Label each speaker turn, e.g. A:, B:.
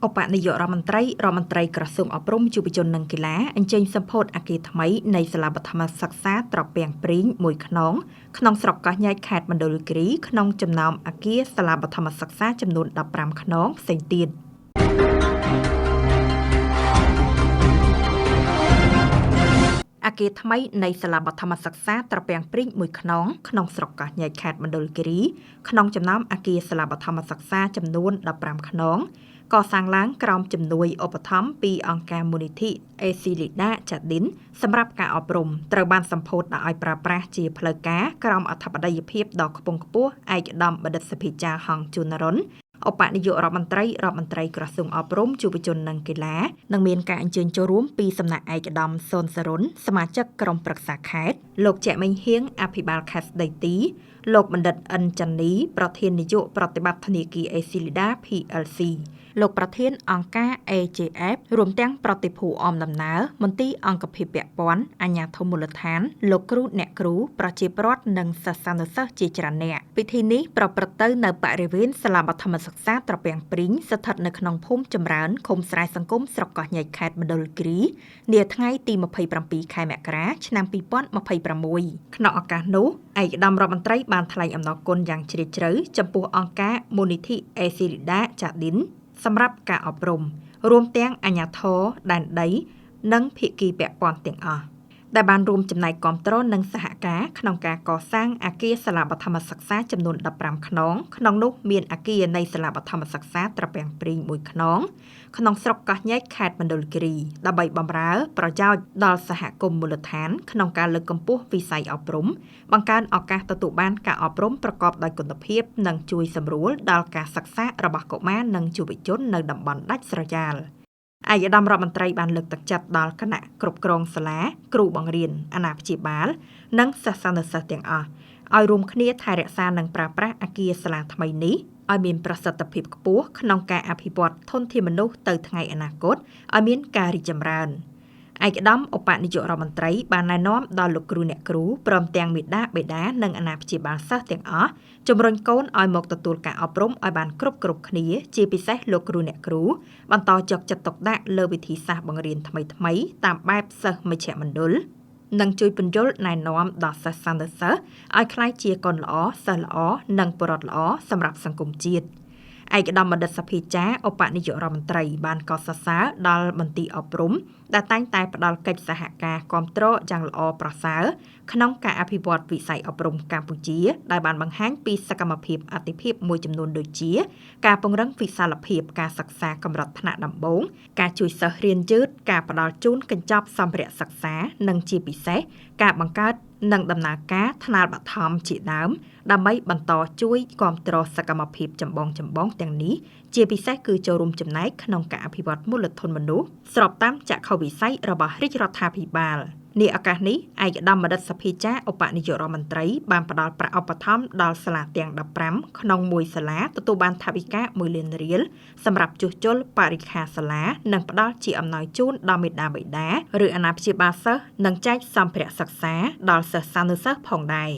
A: ឧបនាយករដ្ឋមន្ត្រីក្រសួងអប់រំយុវជននិងកីឡាអញ្ជើញសម្ពោធអគារថ្មីនៃសាលាបឋមសិក្សាត្រពាំងព្រីងមួយខ្នងក្នុងស្រុកកោះញែកខេត្តមណ្ឌលគិរីក្នុងចំណោមអគារសាលាបឋមសិក្សាចំនួន15ខ្នងផ្សេងទៀតអគារថ្មីនៃសាលាបឋមសិក្សាត្រពាំងព្រីងមួយខ្នងក្នុងស្រុកកោះញែកខេត្តមណ្ឌលគិរីក្នុងចំណោមអគារសាលាបឋមសិក្សាចំនួន15ខ្នងកសាងឡើងក្រោមជំនួយឧបត្ថម្ភពីអង្គការមូលនិធិ Esilida Jardin សម្រាប់ការអប់រំត្រូវបានសម្ពោធដាក់ឲ្យប្រើប្រាស់ជាផ្លូវការក្រោមអធិបតីភាពដ៏ខ្ពង់ខ្ពស់ឯកឧត្តមបណ្ឌិតសភាចាហងជូនរុនឧបនាយករដ្ឋមន្ត្រីក្រសួងអប់រំយុវជននិងកីឡានឹងមានការអញ្ជើញចូលរួមពីសំណាក់ឯកឧត្តមសុនសរុនសមាជិកក្រុមប្រឹក្សាខេត្តលោកជាមេងហៀងអភិបាលខេត្តស្ដីទីលោកបណ្ឌិតអិនចាន់នីប្រធាននាយកប្រតិបត្តិធនាគារ Esilida PLC លោកប្រធានអង្គការ AJF រួមទាំងប្រតិភូអមដំណើរមន្ទីរអង្គភាពពាក់ព័ន្ធអាជ្ញាធរមូលដ្ឋានលោកគ្រូអ្នកគ្រូប្រជាពលរដ្ឋនិងសិស្សានុសិស្សជាច្រើនអ្នកពិធីនេះប្រព្រឹត្តទៅនៅបរិវេណសាលាបឋមសិក្សាត្រពាំងព្រីងស្ថិតនៅក្នុងភូមិចម្រើនឃុំស្រែសង្គមស្រុកកោះញែកខេត្តមណ្ឌលគិរីនាថ្ងៃទី27ខែមករាឆ្នាំ2026ក្នុងឱកាសនោះឯកឧត្តមរដ្ឋមន្ត្រីបានថ្លែងអំណរគុណយ៉ាងជ្រាលជ្រៅចំពោះអង្គការមូលនិធិ Esilida Jardin សម្រាប់ការអប់រំរួមទាំងអាជ្ញាធរដែនដីនិងភាគីពាក់ព័ន្ធទាំងអស់ដែលបានរួមចំណែកគាំទ្រនិងសហការក្នុងការកសាងអគារសាលាបឋមសិក្សាចំនួន15ខ្នងក្នុងនោះមានអគារនៃសាលាបឋមសិក្សាត្រពាំងព្រីងមួយខ្នងក្នុងស្រុកកោះញែកខេត្តមណ្ឌលគិរីដើម្បីបម្រើប្រយោជន៍ដល់សហគមន៍មូលដ្ឋានក្នុងការលើកកម្ពស់វិស័យអប់រំបង្កើនឱកាសទទួលបានការអប់រំប្រកបដោយគុណភាពនិងជួយសម្រួលដល់ការសិក្សារបស់កុមារនិងយុវជននៅតំបន់ដាច់ស្រយាលឯកឧត្តមរដ្ឋមន្ត្រីបានលើកទឹកចិត្តដល់គណៈគ្រប់គ្រងសាលាគ្រូបង្រៀនអាណាព្យាបាលនិងសិស្សានុសិស្សទាំងអស់ឲ្យរួមគ្នាថែរក្សានិងប្រើប្រាស់អគារសាលាថ្មីនេះឲ្យមានប្រសិទ្ធភាពខ្ពស់ក្នុងការអភិវឌ្ឍធនធានមនុស្សទៅថ្ងៃអនាគតឲ្យមានការរីកចម្រើនឯកឧត្តមឧបនាយករដ្ឋមន្ត្រីបានណែនាំដល់លោកគ្រូអ្នកគ្រូព្រមទាំងមាតាបិតានិងអាណាព្យាបាលសិស្សទាំងអស់ជំរុញកូនឲ្យមកទទួលការអប់រំឲ្យបានគ្រប់គ្នាជាពិសេសលោកគ្រូអ្នកគ្រូបន្តយកចិត្តទុកដាក់លើវិធីសាស្ត្របង្រៀនថ្មីតាមបែបសិស្សមជ្ឈមណ្ឌលនិងជួយពន្យល់ណែនាំដល់សិស្សានុសិស្សឲ្យក្លាយជាកូនល្អសិស្សល្អនិងពលរដ្ឋល្អសម្រាប់សង្គមជាតិឯកឧត្តមបណ្ឌិតសភាចាឧបនាយករដ្ឋមន្ត្រីបានកោតសរសើរដល់មន្ទីរអប់រំដែលតែងតែផ្ដល់កិច្ចសហការគាំទ្រយ៉ាងល្អប្រសើរក្នុងការអភិវឌ្ឍវិស័យអប់រំកម្ពុជាដែលបានបង្ហាញពីសកម្មភាពអាទិភាពមួយចំនួនដូចជាការពង្រឹងវិសាលភាពការសិក្សាកម្រិតថ្នាក់ដំបូងការជួយសិស្សរៀនយឺតការផ្ដល់ជូនកញ្ចប់សម្ភារៈសិក្សានិងជាពិសេសការបង្កើតនិងដំណើរការថ្នាលបឋមជាដើមដើម្បីបន្តជួយគាំទ្រសកម្មភាពចម្បងទាំងនេះជាពិសេសគឺចូលរួមចំណែកក្នុងការអភិវឌ្ឍមូលធនមនុស្សស្របតាមចក្ខុវិស័យរបស់រាជរដ្ឋាភិបាលនាឱកាសនេះឯកឧត្តមបណ្ឌិតសភាចាឧបនាយករដ្ឋមន្ត្រីបានផ្ដល់ប្រាក់ឧបត្ថម្ភដល់សាលាទាំង15ក្នុងមួយសាលាទទួលបានថវិកា1លានរៀលសម្រាប់ជួសជុលបរិក្ខារសាលានិងផ្ដល់ជាអំណោយជូនដល់មាតាបិតាឬអាណាព្យាបាលសិស្សនិងចែកសម្ភារៈសិក្សាដល់សិស្សានុសិស្សផងដែរ